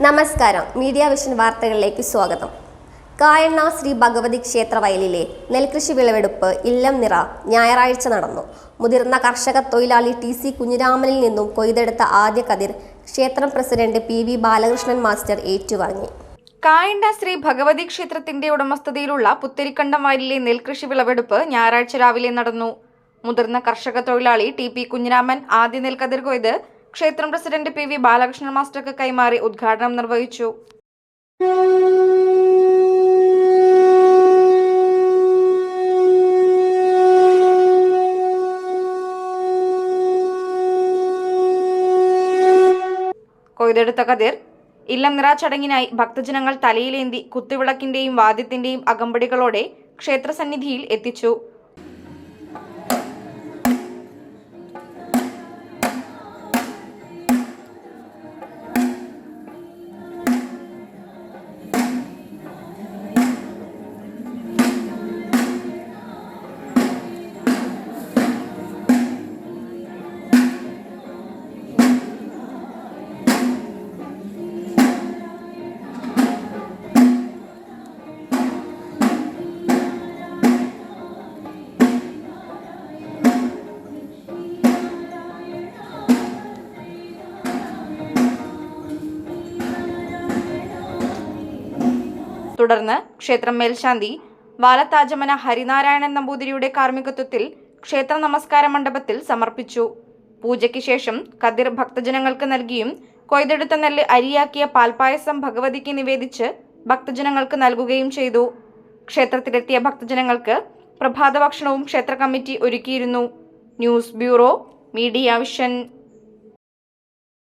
നമസ്കാരം, media vision വാർത്തകളിലേക്ക് സ്വാഗതം. കായണ്ണ ശ്രീ ഭഗവതി ക്ഷേത്ര വയലിലെ നെൽകൃഷി വിളവെടുപ്പ് ഇല്ലം നിറ ഞായറാഴ്ച നടന്നു. മുതിർന്ന കർഷക തൊഴിലാളി TC കുഞ്ഞിരാമനിൽ നിന്നും കൊയ്തെടുത്ത ആദ്യ കതിർ ക്ഷേത്രം പ്രസിഡന്റ് PV ബാലകൃഷ്ണൻ മാസ്റ്റർ ഏറ്റുവാങ്ങി. കായണ്ണ ശ്രീ ഭഗവതി ക്ഷേത്രത്തിന്റെ ഉടമസ്ഥതയിലുള്ള പുത്തരിക്കണ്ടം വയലിലെ നെൽകൃഷി വിളവെടുപ്പ് ഞായറാഴ്ച രാവിലെ നടന്നു. മുതിർന്ന കർഷക തൊഴിലാളി TP കുഞ്ഞിരാമൻ ആദ്യ നെൽക്കതിർ കൊയ്ത് ക്ഷേത്രം പ്രസിഡന്റ് PV ബാലകൃഷ്ണൻ മാസ്റ്റർക്ക് കൈമാറി ഉദ്ഘാടനം നിർവഹിച്ചു. കൊയ്തെടുത്ത കതിർ ഇല്ലം നിറ ചടങ്ങിനായി ഭക്തജനങ്ങൾ തലയിലേന്തി കുത്തുവിളക്കിന്റെയും വാദ്യത്തിന്റെയും അകമ്പടികളോടെ ക്ഷേത്രസന്നിധിയിൽ എത്തിച്ചു. തുടർന്ന് ക്ഷേത്രം മേൽശാന്തി വാലത്താജമന ഹരിനാരായണൻ നമ്പൂതിരിയുടെ കാർമ്മികത്വത്തിൽ ക്ഷേത്ര നമസ്കാര മണ്ഡപത്തിൽ സമർപ്പിച്ചു. പൂജയ്ക്ക് ശേഷം കതിർ ഭക്തജനങ്ങൾക്ക് നൽകിയും കൊയ്തെടുത്ത നെല്ല് അരിയാക്കിയ പാൽപായസം ഭഗവതിക്ക് നിവേദിച്ച് ഭക്തജനങ്ങൾക്ക് നൽകുകയും ചെയ്തു. ക്ഷേത്രത്തിലെത്തിയ ഭക്തജനങ്ങൾക്ക് പ്രഭാത ഭക്ഷണവും ക്ഷേത്ര കമ്മിറ്റി ഒരുക്കിയിരുന്നു. News bureau, media vision.